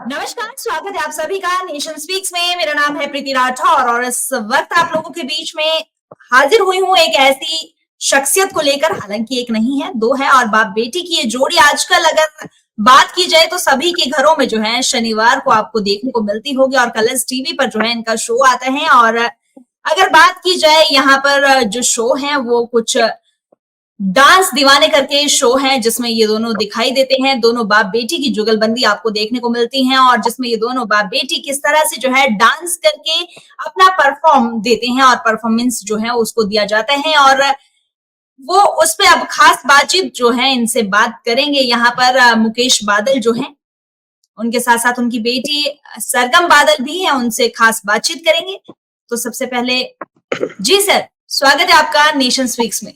नमस्कार, स्वागत है आप सभी का नेशन स्पीक्स में। मेरा नाम है प्रीति राठौर और इस वक्त आप लोगों के बीच में हाजिर हुई हूँ एक ऐसी शख्सियत को लेकर। हालांकि एक नहीं है, दो है, और बाप बेटी की ये जोड़ी आजकल अगर बात की जाए तो सभी के घरों में जो है शनिवार को आपको देखने को मिलती होगी और कलर्स टीवी पर जो है इनका शो आता है। और अगर बात की जाए यहाँ पर जो शो है वो कुछ डांस दीवाने करके शो है जिसमें ये दोनों दिखाई देते हैं। दोनों बाप बेटी की जुगलबंदी आपको देखने को मिलती है और जिसमें ये दोनों बाप बेटी किस तरह से जो है डांस करके अपना परफॉर्म देते हैं और परफॉर्मेंस जो है उसको दिया जाता है। और वो उस पे अब खास बातचीत जो है इनसे बात करेंगे। यहाँ पर मुकेश बादल जो है, उनके साथ साथ उनकी बेटी सरगम बादल भी है, उनसे खास बातचीत करेंगे। तो सबसे पहले जी सर, स्वागत है आपका नेशन स्पीक्स में।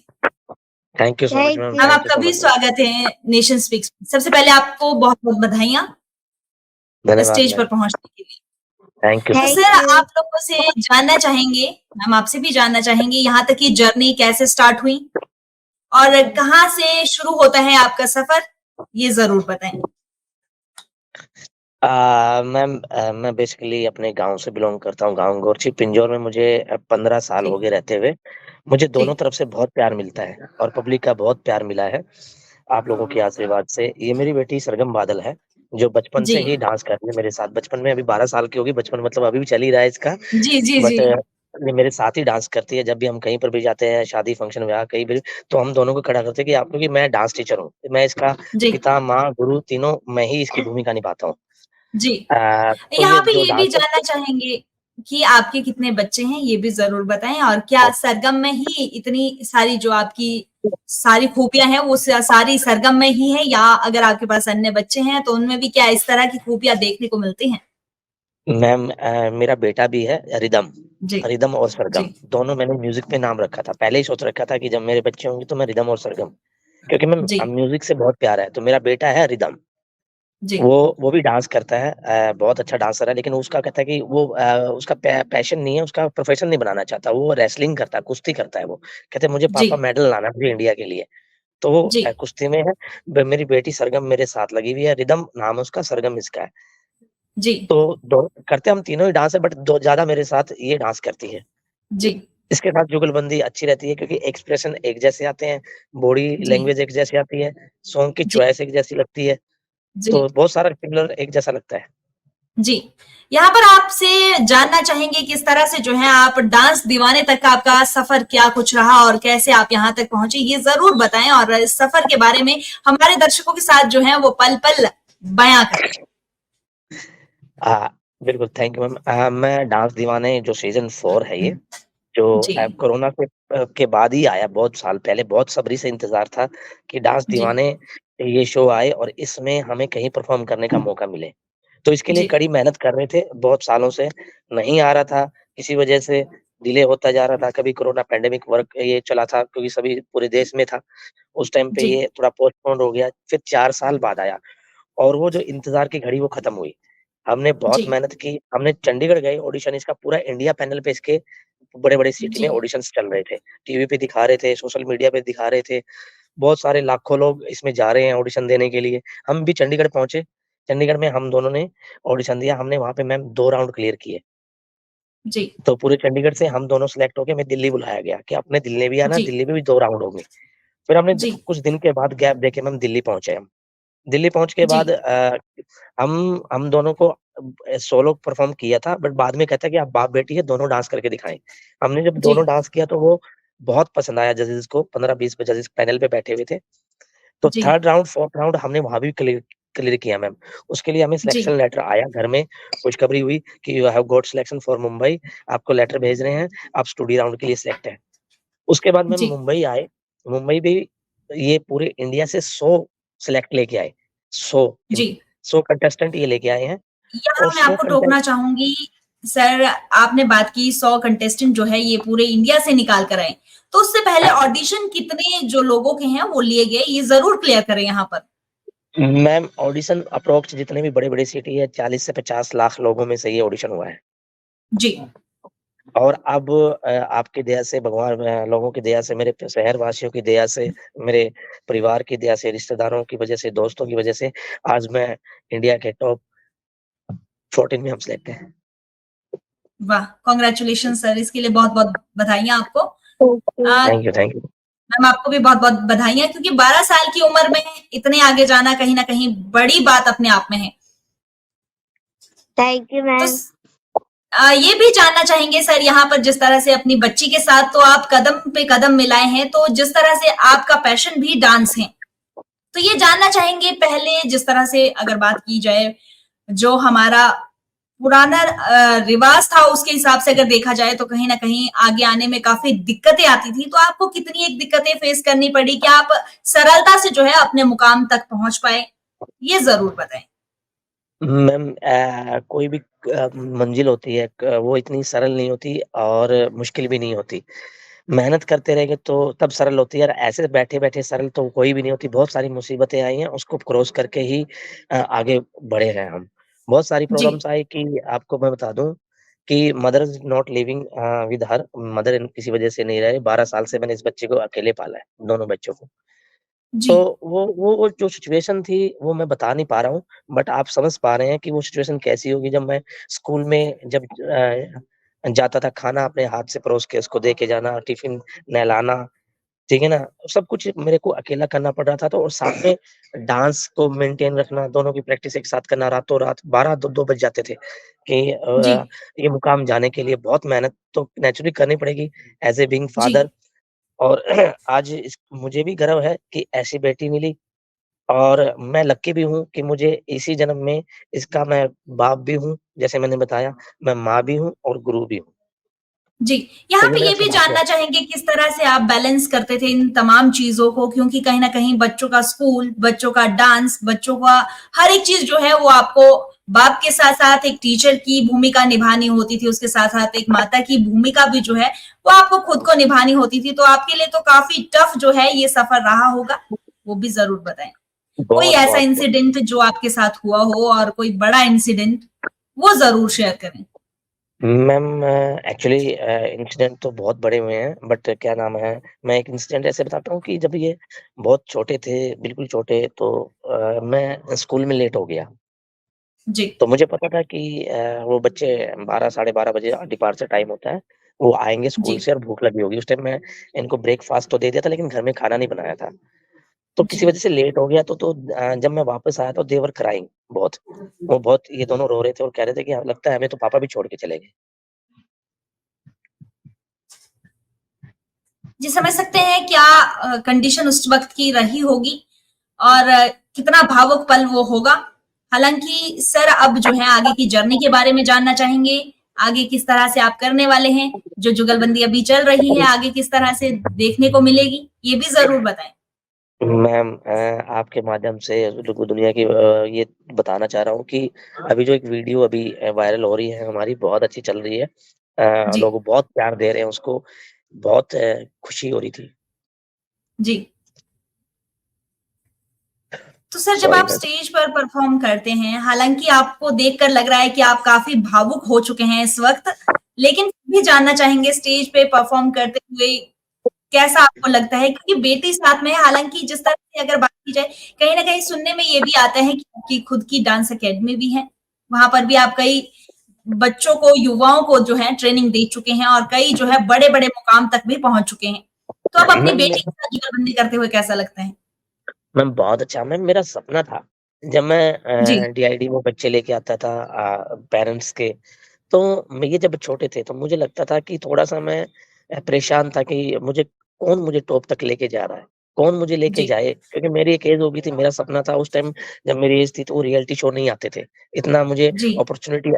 Thank you so much ma'am. Ma'am thank you आपका सो भी मच। स्वागत है नेशन स्पीक्स में। सबसे पहले आपको बहुत बहुत बधाइयां धन्यवाद स्टेज पर मैम। पहुंचने के लिए। थैंक यू तो सो मच। सर आप लोगों से जानना चाहेंगे, मैम आपसे भी जानना चाहेंगे यहाँ तक की जर्नी कैसे स्टार्ट हुई और कहाँ से शुरू होता है आपका सफर, ये जरूर बताएं। मैम मैं बेसिकली अपने गांव से बिलोंग करता हूँ। गांव गोरछी पिंजौर में मुझे 15 साल जी हो गए रहते हुए। मुझे जी दोनों तरफ से बहुत प्यार मिलता है और पब्लिक का बहुत प्यार मिला है आप लोगों के आशीर्वाद से। ये मेरी बेटी सरगम बादल है जो बचपन जी से ही डांस कर रही है मेरे साथ। बचपन में अभी 12 साल की होगी, बचपन मतलब अभी भी चल ही रहा है इसका। जी जी जी बट ये मेरे साथ ही डांस करती है। जब भी हम कहीं पर भी जाते हैं, शादी फंक्शन ब्याह कहीं भी, तो हम दोनों को खड़ा करते हैं कि आप, क्योंकि मैं डांस टीचर हूँ, मैं इसका जी पिता माँ गुरु तीनों मैं ही इसकी भूमिका निभाता हूँ। जी। तो यहाँ ये पे जो ये भी डांस जानना चाहेंगे कि आपके कितने बच्चे हैं, ये भी जरूर बताएं। और क्या सरगम में ही इतनी सारी जो आपकी सारी खूबियां हैं वो सारी सरगम में ही है, या अगर आपके पास अन्य बच्चे हैं तो उनमें भी क्या इस तरह की खूबियां देखने को मिलती हैं? मैम मेरा बेटा भी है रिदम। जी रिदम और जी सरगम दोनों मैंने म्यूजिक पे नाम रखा था। पहले ही सोच रखा था कि जब मेरे बच्चे होंगे तो मैं रिदम और सरगम, क्योंकि मैं जी म्यूजिक से बहुत प्यार है। तो मेरा बेटा है रिदम। जी वो भी डांस करता है, बहुत अच्छा डांसर है। लेकिन उसका कहता है कि वो उसका पैशन नहीं है, उसका प्रोफेशन नहीं बनाना चाहता। वो रेसलिंग करता है, कुश्ती करता है। वो कहते हैं मुझे जी पापा मेडल लाना है मुझे इंडिया के लिए। तो वो जी कुश्ती में है। मेरी बेटी सरगम मेरे साथ लगी हुई है। रिदम नाम है उसका, सरगम इसका है। जी तो दो करते हम तीनों ही डांस है, बट दो ज्यादा मेरे साथ ये डांस करती है। जी इसके साथ जुगलबंदी अच्छी रहती है क्योंकि एक्सप्रेशन एक जैसे आते हैं, बॉडी जी लैंग्वेज एक जैसी आती है, सॉन्ग की जी चॉइस एक जैसी लगती है। जी तो बहुत सारा सिमिलर एक जैसा लगता है। जी। यहाँ पर आपसे जानना चाहेंगे किस तरह से जो है आप डांस दीवाने तक का आपका सफर क्या कुछ रहा और कैसे आप यहाँ तक पहुंचे, ये जरूर बताएं। और इस सफर के बारे में हमारे दर्शकों के साथ जो है वो पल पल बयां करें। हाँ, बिल्कुल, थैंक यू मैम। मैं डांस दीवाने जो सीज़न 4 है ये, जो जी कोरोना के बाद ही आया, बहुत साल पहले, बहुत सब्री से इंतज़ार था कि डांस जी दीवाने ये शो आए और इसमें हमें कहीं परफ़ॉर्म करने का मौका मिले। तो इसके लिए जी कड़ी मेहनत कर रहे थे, बहुत सालों से नहीं आ रहा था, किसी वजह से डिले होता जा रहा था। कभी कोरोना पैंडेमिक वर्क ये चला था क्योंकि सभी पूरे देश में था, उस टाइम पे जी ये थोड़ा पोस्टपोन हो गया, फिर 4 साल बाद आया और वो जो इंतज़ार की घड़ी वो खत्म हुई। हमने जी बहुत मेहनत की, हमने चंडीगढ़ गए ऑडिशन, इसका पूरा इंडिया पैनल पे इसके बड़े-बड़े सिटी जी में ऑडिशंस चल रहे थे। टीवी पे दिखा रहे थे, सोशल मीडिया पे दिखा रहे थे। बहुत सारे लाखों लोग इसमें जा रहे हैं ऑडिशन देने के लिए। हम भी चंडीगढ़ पहुँचे, चंडीगढ़ में हम दोनों ने ऑडिशन दिया। हमने वहाँ पे मैम 2 राउंड क्लियर किए। जी तो पूरे चंडीगढ़ से हम दोनों सेलेक्ट होके हमें दिल्ली बुलाया गया कि आपने दिल्ली भी आना, जी दिल्ली में भी 2 राउंड होंगे। फिर हमने जी कुछ दिन के बाद गैप देके हम दिल्ली पहुँचे हम। दिल्ली पहुँच के जी बाद हम दोनों को सोलो परफ़ॉर्म किया था, बट बाद में कहता है कि आप बाप-बेटी है, दोनों डांस करके दिखाएँ। हमने जब जी दोनों डांस किया तो वो बहुत पसंद आया जजेस को, 15-20 जजेस पैनल पे बैठे हुए थे। तो जी 3rd राउंड, 4th राउंड हमने वहाँ भी क्लियर क्लियर किया मैम। उसके लिए हमें जी सिलेक्शन लेटर आया घर में, खुशखबरी हुई कि you have got selection for Mumbai, आपको लेटर भेज रहे हैं, आप स्टूडियो राउंड के लिए सिलेक्ट हैं। उसके बाद मैम जी मुंबई आए, मुंबई भी ये पूरे इंडिया से 100 सिलेक्ट लेके आए, 100 जी। 100 कंटेस्टेंट ये लेके आए हैं और यहाँ मैं 100 आपको कंटेस्ट। टोकना चाहूंगी सर। आपने बात की 100 कंटेस्टेंट जो है ये पूरे इंडिया से निकाल कर आए, तो उससे पहले ऑडिशन कितने जो लोगों के हैं वो लिए गए, ये जरूर क्लियर करें यहाँ पर। मैम ऑडिशन अप्रॉक्स जितने भी बड़े-बड़े सिटी है 40 से 50 लाख लोगों में से ये ऑडिशन हुआ है। जी और अब आपकी दया से, भगवान लोगों की दया से, मेरे शहर वासियों की दया से, मेरे परिवार की दया से, रिश्तेदारों की वजह से, दोस्तों की वजह से आज मैं इंडिया के टॉप 14 में हम सिलेक्ट हैं। वाह! कांग्रेचुलेशन सर, इसके लिए बहुत-बहुत बधाइयाँ आपको। Thank you, thank you. Ma'am आपको भी बहुत-बहुत बधाइयाँ क्योंकि 12 साल की उम्र में इतने आगे जाना कहीं न कहीं बड़ी बात अपने आप में है। थैंक यू तो मैम। ये भी जानना चाहेंगे सर यहाँ पर जिस तरह से अपनी बच्ची के साथ तो आप कदम पे कदम मिलाए हैं, तो जिस तरह से आपका पैशन भी डांस है। तो ये जानना चाहेंगे पहले जिस तरह से अगर बात की जाए, जो हमारा पुराना रिवाज था उसके हिसाब से अगर देखा जाए तो कहीं न कहीं आगे आने में काफ़ी दिक्कतें आती थी। तो आपको कितनी एक दिक्कतें फेस करनी पड़ी? क्या आप सरलता से जो है अपने मुकाम तक पहुँच पाए? ये ज़रूर बताएँ। मैम कोई भी मंजिल होती है वो इतनी सरल नहीं होती और मुश्किल भी नहीं होती। मेहनत करते रहेंगे तो तब सरल होती है और ऐसे बैठे-बैठे सरल तो कोई भी नहीं होती। बहुत सारी मुसीबतें आई हैं, उसको क्रॉस करके ही आगे बढ़े हैं हम। बहुत सारी जी, प्रॉब्लम्स आई कि आपको मैं बता दूँ कि mother is not living with her mother in किसी वजह से नहीं रहे। 12 साल से मैंने इस बच्चे को अकेले पाला है, दोनों बच्चों को। जी, तो वो जो सिचुएशन थी, वो मैं बता नहीं पा रहा हूँ, बट आप समझ पा रहे हैं कि वो सिचुएशन कैसी होगी जब मैं स्कूल में जब जाता था, खाना अपने हाथ से परोस के उसको दे के जाना, टिफ़िन नहलाना, ठीक है ना? सब कुछ मेरे को अकेला करना पड़ रहा था तो और साथ में डांस को मेंटेन रखना, दोनों की प्रैक्टिस एक साथ करना, रातों-रात 12 दो बज जाते थे कि जी, ये मुकाम जाने के लिए बहुत मेहनत तो नेचुरली करनी पड़ेगी, ऐज़ ए बीइंग जी। फादर। और आज इस मुझे भी गर्व है कि ऐसी बेटी मिली और मैं लकी भी हूँ कि मुझे इसी जन्म में इसका मैं बाप भी हूँ, जैसे मैंने बताया, मैं माँ भी हूँ और गुरु भी हूँ। जी, तो यहाँ ये पे मेरा ये भी सौभाग्य है। जानना चाहेंगे किस तरह से आप बैलेंस करते थे इन तमाम चीज़ों को क्योंकि कहीं न कहीं बच्चों का स्कूल, बच्चों का डांस, बच्चों का हर एक चीज़ जो है वो आपको बाप के साथ-साथ एक टीचर की भूमिका निभानी होती थी, उसके साथ-साथ एक माता की भूमिका भी जो है वो आपको खुद को निभानी होती थी। तो आपके लिए तो काफ़ी टफ जो है ये सफ़र रहा होगा, वो भी ज़रूर बताएँ। कोई बहुत, ऐसा बहुत, बहुत। इंसिडेंट जो आपके साथ हुआ हो और कोई बड़ा इंसिडेंट, वो ज़रूर शेयर करें। मैम एक्चुअली इंसिडेंट तो बहुत बड़े हुए हैं, बट क्या नाम है, मैं एक इंसिडेंट ऐसे बताता हूँ कि जब ये बहुत छोटे थे, बिल्कुल छोटे तो मैं स्कूल में लेट हो गया। जी, तो मुझे पता था कि वो बच्चे 12 साढ़े 12 बजे डिपार्चर टाइम होता है, वो आएँगे स्कूल जी, से और भूख लगी होगी। उस टाइम मैं इनको ब्रेकफ़ास्ट तो दे दिया था लेकिन घर में खाना नहीं बनाया था। तो किसी जी। वजह से लेट हो गया तो जब मैं वापस आया तो दे वर क्राइंग बहुत। वो बहुत ये दोनों रो रहे थे और कह रहे थे कि लगता है हमें तो पापा भी छोड़ के चले गए। जी, समझ सकते हैं क्या कंडीशन उस वक़्त की रही होगी और कितना भावुक पल वो होगा। हालाँकि सर अब जो है आगे की जर्नी के बारे में जानना चाहेंगे, आगे किस तरह से आप करने वाले हैं, जो जुगलबंदी अभी चल रही है, आगे किस तरह से देखने को मिलेगी, ये भी ज़रूर बताएँ। मैम आपके माध्यम से दुनिया की ये बताना चाह रहा हूँ कि अभी जो एक वीडियो अभी वायरल हो रही है हमारी बहुत अच्छी चल रही है। जी, लोग बहुत प्यार दे रहे हैं उसको, बहुत खुशी हो रही थी। जी। तो सर जब सॉरी आप मैम। स्टेज पर परफॉर्म करते हैं, हालाँकि आपको देखकर लग रहा है कि आप काफ़ी भावुक हो चुके हैं इस वक़्त, लेकिन फिर भी जानना चाहेंगे स्टेज पे परफॉर्म करते हुए कैसा आपको लगता है? क्योंकि बेटी साथ में है, हालाँकि जिस तरह से अगर बात की जाए, कहीं न कहीं सुनने में ये भी आता है कि आपकी खुद की डांस अकेडमी भी है। वहाँ पर भी आप कई बच्चों को, युवाओं को जो है ट्रेनिंग दे चुके हैं और कई जो है बड़े-बड़े मुकाम तक भी पहुँच चुके हैं। तो अब अपनी मैम बेटी के साथ जुगलबंदी करते हुए कैसा लगता है? मैम बहुत अच्छा मैम मेरा सपना था, जब मैं जी, डीआईडी में बच्चे लेके आता था पेरेंट्स के, तो ये जब छोटे थे तो मुझे लगता था कि थोड़ा-सा मैं परेशान था कि कौन मुझे टॉप तक लेके जा रहा है? कौन मुझे लेके जी, जाए? क्योंकि मेरी एक ऐज हो गई थी, मेरा सपना था उस टाइम जब मेरी ऐज थी तो वो रियलिटी शो नहीं आते थे। इतना मुझे जी, अपॉर्च्युनिटी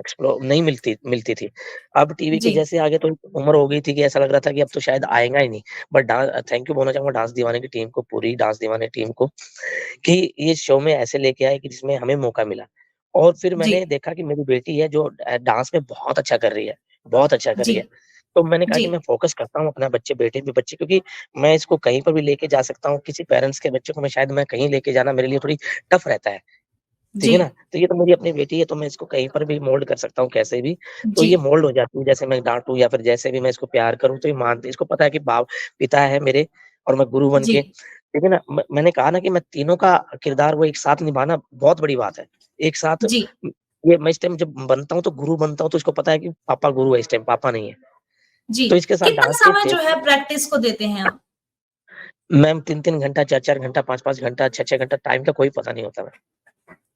नहीं मिलती मिलती थी। अब टीवी के जी, जैसे आगे तो उम्र हो गई थी कि ऐसा लग रहा था कि अब तो शायद आएगा ही नहीं। बट थैंक यू बोलना चाहूँगा डांस दीवाने की टीम को, पूरी डांस दीवाने टीम को कि ये शो में ऐसे लेके आए कि जिसमें हमें मौका मिला। और फिर जी, मैंने देखा कि मेरी बेटी है जो डांस में बहुत अच्छा कर रही है, बहुत अच्छा कर जी, रही है। तो मैंने कहा जी, कि मैं फ़ोकस करता हूँ अपना बेटे पे बच्चे क्योंकि मैं इसको कहीं पर भी लेके जा सकता हूँ, किसी पेरेंट्स के बच्चे को मैं शायद मैं कहीं लेके जाना मेरे लिए थोड़ी टफ रहता है, ठीक जी, है ना? तो ये तो मेरी अपनी बेटी है तो मैं इसको कहीं पर भी मोल्ड कर सकता हूँ कैसे भी, तो जी, ये मोल्ड हो जाती है। जैसे मैं डाँटूँ या फिर जैसे भी मैं इसको प्यार करूँ तो ये मानती है। इसको पता है कि पिता है मेरे और मैं गुरु बन जी, के ठीक है ना? मैंने कहा ना कि मैं तीनों का किरदार वो एक साथ निभाना बहुत बड़ी बात है। एक साथ जी, ये मैं इस टाइम जब बनता हूँ तो गुरु बनता हूँ तो इसको पता है कि पापा गुरु है इस टाइम, पापा नहीं है। जी। तो इसके साथ कितना डाँट के समय थे जो है प्रैक्टिस को देते हैं आप? मैम 3-3 घंटा, 4-4 घंटा, 5-5 घंटा, 6-6 घंटा टाइम का कोई पता नहीं होता मैम।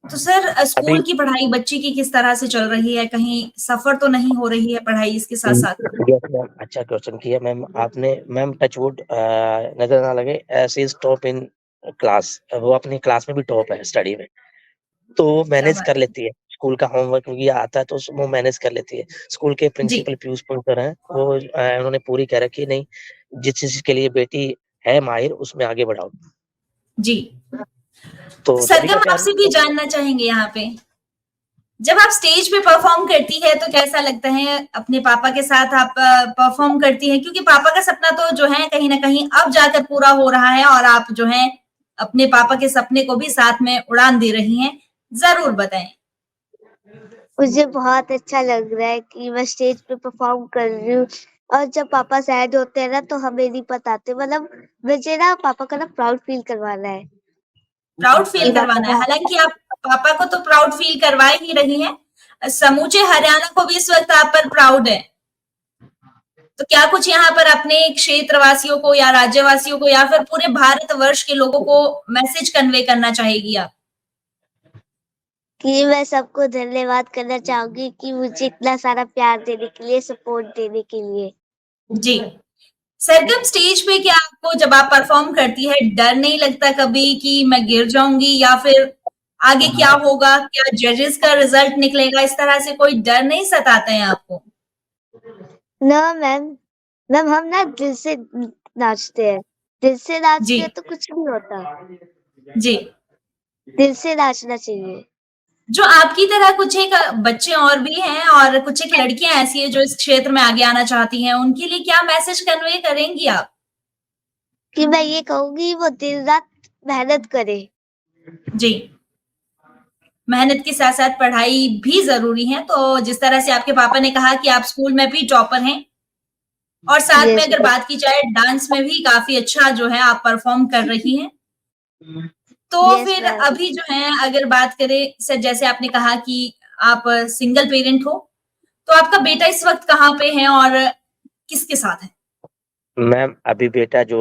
तो सर अभी स्कूल की पढ़ाई बच्चे की किस तरह से चल रही है? कहीं सफ़र तो नहीं हो रही है पढ़ाई इसके साथ-साथ? यस मैम, अच्छा क्वेश्चन किया मैम आपने। मैम टच वुड नज़र ना लगे, she is top in class. वो अपनी क्लास में भी टॉप है स्टडी में। तो वो क्या मैनेज बात कर है। लेती है। स्कूल का होमवर्क ये आता है तो वो मैनेज कर लेती है। स्कूल के जी, प्रिंसिपल पीयूष पुनकर हैं, वो उन्होंने पूरी कह रखी है नहीं, जिस चीज़ के लिए बेटी है माहिर उसमें आगे बढ़ाओ। जी। तो तो सभी का सरगम प्यार आपसे भी जानना चाहेंगे यहाँ पे, जब आप स्टेज पे परफॉर्म करती है तो कैसा लगता है? अपने पापा के साथ आप परफॉर्म करती हैं क्योंकि पापा का सपना तो जो है कहीं न कहीं अब जाकर पूरा हो रहा है और आप जो है अपने पापा के सपने को भी साथ में उड़ान दे रही हैं। ज़रूर बताएँ। मुझे बहुत अच्छा लग रहा है कि मैं स्टेज पे परफॉर्म कर रही हूँ और जब पापा सैड होते हैं ना तो हमें नहीं बताते, मतलब मुझे ना पापा का ना प्राउड फील करवाना है प्राउड फील कि पापा करवाना है। का। हालाँकि आप पापा को तो प्राउड फील करवा ही रही हैं। समूचे हरियाणा को भी इस वक़्त आप पर प्राउड है। तो क्या कुछ यहाँ पर अपने क्षेत्रवासियों को या राज्यवासियों को या फिर पूरे भारतवर्ष के लोगों को मैसेज कन्वे करना चाहेगी आप? कि मैं सबको धन्यवाद करना चाहूंगी कि मुझे इतना सारा प्यार देने के लिए, सपोर्ट देने के लिए। जी। सरगम स्टेज पे क्या आपको जब आप परफॉर्म करती है डर नहीं लगता कभी कि मैं गिर जाऊंगी या फिर आगे क्या होगा, क्या जजेस का रिजल्ट निकलेगा, इस तरह से कोई डर नहीं सताते हैं आपको? ना मैम, मैम हम ना दिल से नाचते हैं, दिल से जी, नाचते हैं तो कुछ नहीं होता, जी। दिल से नाचना चाहिए। जो आपकी तरह कुछ एक बच्चे और भी हैं और कुछ एक लड़कियां ऐसी हैं जो इस क्षेत्र में आगे आना चाहती हैं, उनके लिए क्या मैसेज कन्वे करेंगी आप? कि मैं ये कहूंगी वो दिन रात मेहनत करे। जी। मेहनत के साथ-साथ पढ़ाई भी ज़रूरी है, तो जिस तरह से आपके पापा ने कहा कि आप स्कूल में भी टॉपर हैं और साथ में यस अगर मैम। बात की जाए डांस में भी काफ़ी अच्छा जो है आप परफ़ॉर्म कर रही हैं। तो यस फिर मैम। अभी जो है अगर बात करें सर जैसे आपने कहा कि आप सिंगल पेरेंट हो, तो आपका बेटा इस वक़्त कहाँ पे है और किसके साथ है? मैम अभी बेटा जो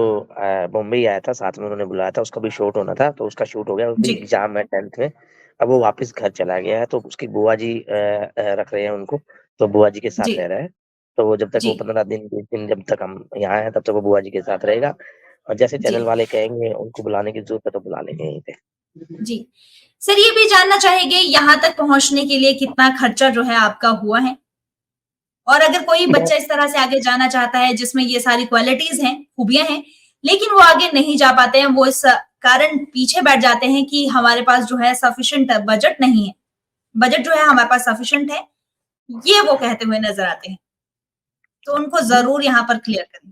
मुंबई आया था, साथ में उन्होंने बुलाया था, उसका भी शूट होना था, तो उसका शूट हो गया, अभी जी, एग्ज़ाम है 10th में। अब वो वापस घर चला गया है, तो उसकी बुआ जी रख रहे हैं उनको, तो बुआ जी के जी, साथ रह रहा है। तो वो जब तक जी, वो 15 दिन, 20 दिन जब तक हम यहाँ हैं, तब तक वो बुआ जी के साथ रहेगा और जैसे जी, चैनल वाले कहेंगे उनको बुलाने की ज़रूरत है, तो बुला लेंगे यहीं पे। जी। सर ये भी जानना चाहेंगे यहाँ तक पहुँचने के लिए कितना खर्चा जो है आपका हुआ है? और अगर कोई मैं बच्चा इस तरह से आगे जाना चाहता है जिसमें ये सारी क्वालिटीज़ हैं, खूबियाँ हैं, लेकिन वो आगे नहीं जा पाते हैं, वो इस कारण पीछे बैठ जाते हैं कि हमारे पास जो है सफिशिएंट बजट नहीं है। बजट जो है हमारे पास सफिशिएंट है, ये वो कहते हुए नज़र आते हैं। तो उनको ज़रूर यहाँ पर क्लियर करें।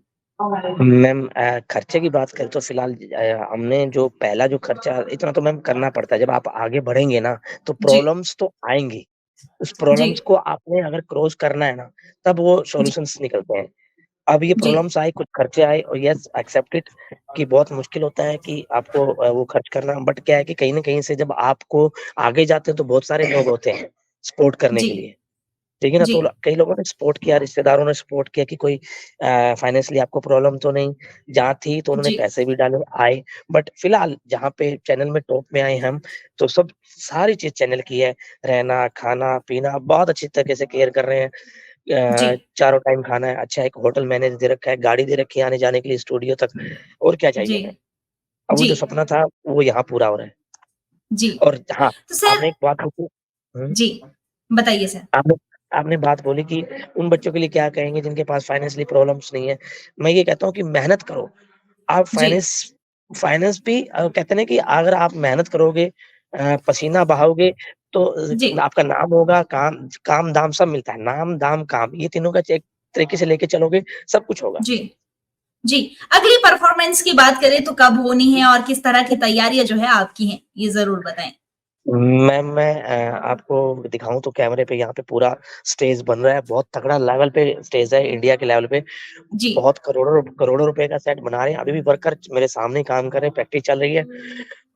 मैम खर्चे की बात करें तो फ़िलहाल हमने जो पहला जो खर्चा इतना तो मैम करना पड़ता है, जब आप आगे बढ़ेंगे ना, तो जी, प्रॉब्लम्स तो आएँगी। उस जी, प्रॉब्लम्स को आपने अगर क्रॉस करना है ना, तब वो जी, सॉल्यूशंस निकलते हैं। अब ये जी, प्रॉब्लम्स आए, कुछ खर्चे आए और येस एक्सेप्ट इट कि बहुत मुश्किल होता है कि आपको वो खर्च करना बट क्या है कि कहीं न कहीं से जब आपको आगे जाते हैं तो बहुत सारे लोग होते हैं, सपोर्ट करने जी, के लिए। ठीक है ना? जी, तो कई लोगों ने सपोर्ट किया, रिश्तेदारों ने सपोर्ट किया कि कोई फाइनेंशियली आपको प्रॉब्लम तो नहीं, जहाँ थी तो उन्होंने जी, पैसे भी डाले, आए। बट फिलहाल जहाँ पे चैनल में टॉप में आए हम, तो सब सारी चीज़ चैनल की है, रहना, खाना-पीना बहुत अच्छी तरीके से केयर कर रहे हैं। जी, चारों टाइम खाना है, अच्छा एक होटल मैंने दे रखा है, गाड़ी दे रखी है आने-जाने के लिए स्टूडियो तक, और क्या चाहिए जी, हमें? अब वो जी, जो सपना था, वो यहाँ पूरा हो रहा है। जी। और हाँ, तो सर आपने एक बात पूछी। हुँ। जी, बताइए सर। आपने आपने बात बोली कि उन बच्चों के लिए क्या कहेंगे जिनके पास फाइनेंशियली प्रॉब्लम्स नहीं है। मैं ये कहता हूँ कि मेहनत करो। आप जी, फाइनेंस भी कहते हैं ना कि अगर आप मेहनत करोगे पसीना बहाओगे तो जी। आपका नाम होगा, काम-दाम सब मिलता है। नाम, दाम, काम ये तीनों का एक तरीके से लेके चलोगे, सब कुछ होगा। जी, जी। अगली परफ़ॉर्मेंस की बात करें तो कब होनी है और किस तरह की तैयारियाँ जो है आपकी हैं? ये ज़रूर बताएँ। मैम मैं आपको दिखाऊँ तो कैमरे पे यहाँ पे पूरा स्टेज बन रहा है, बहुत तगड़ा लेवल पे स्टेज है इंडिया के लेवल पे। जी, बहुत करोड़ों करोड़ों रुपए का सेट बना रहे हैं, अभी भी वर्कर मेरे सामने काम कर रहे हैं, प्रैक्टिस चल रही है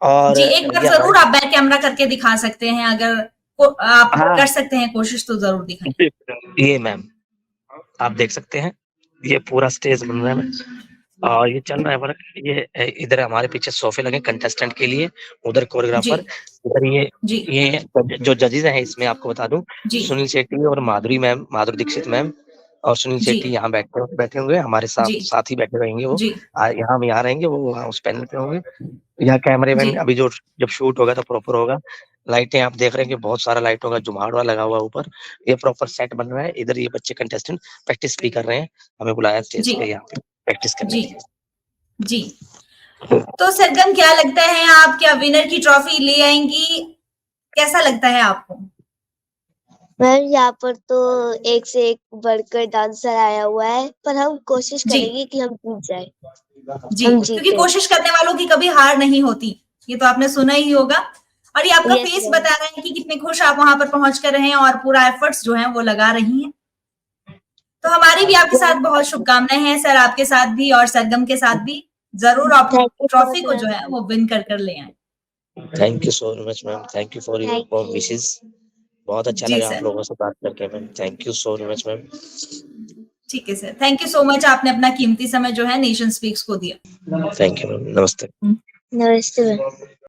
और जी, एक बार ये हमारी ज़रूर आप बैक कैमरा करके दिखा सकते हैं अगर आप हाँ। कर सकते हैं कोशिश तो जरूर दिखाएं। ये मैम आप देख सकते हैं, ये पूरा स्टेज बन रहा है मैम, और ये चल रहा है वर्क। ये इधर हमारे पीछे सोफे लगे कंटेस्टेंट के लिए, उधर कोरियोग्राफर, जी इधर जी ये जो जजेस हैं इसमें आपको बता दूं, जी सुनील शेट्टी और माधुरी दीक्षित मैम और सुनील जी शेट्टी यहाँ बैठे होंगे, हमारे जी साथ ही बैठे रहेंगे वो। जी यहाँ हम यहाँ रहेंगे, वो वहाँ उस पैनल पे होंगे। यहाँ कैमरामैन जी अभी जो जब शूट होगा तो प्रॉपर होगा। लाइटें आप देख रहे हैं कि बहुत सारा लाइटों का जुमावड़ा लगा हुआ है ऊपर। ये प्रॉपर सेट बन रहा है। इधर ये बच्चे कंटेस्टेंट प्रैक्टिस भी कर रहे हैं। हमें बुलाया स्टेज जी पे यहाँ पे प्रैक्टिस करने जी के लिए। जी। तो सरगम क्या लगता है, आप क्या विनर की ट्रॉफी ले आएंगी? कैसा लगता है आपको? मैम यहाँ पर तो एक से एक बढ़कर डांसर आया हुआ है, पर हम कोशिश जी करेंगे कि हम जीत जाए, जी, हम क्योंकि जीते। कोशिश करने वालों की कभी हार नहीं होती, ये तो आपने सुना ही होगा। और ये आपका यस फेस मैम। बता रहा है कि कितने खुश आप वहां पर पहुंच कर रहे हैं और पूरा एफर्ट्स जो है वो लगा रही हैं। तो हमारी भी आपके साथ बहुत शुभकामनाएं हैं सर, आपके साथ भी और सरगम के साथ भी। जरूर आप थैंक यू सो ट्रॉफी को जो मच। है वो विन कर ले आए। Thank you so much ma'am, thank you for your thank warm you. Wishes. बहुत अच्छा जी लगा आप सर, लोगों से बात करके ma'am, thank you so much ma'am. ठीक है sir, thank you so much, आपने अपना कीमती समय जो है नेशन स्पीक्स को दिया। थैंक यू मैम, नमस्ते। नमस्ते मैम।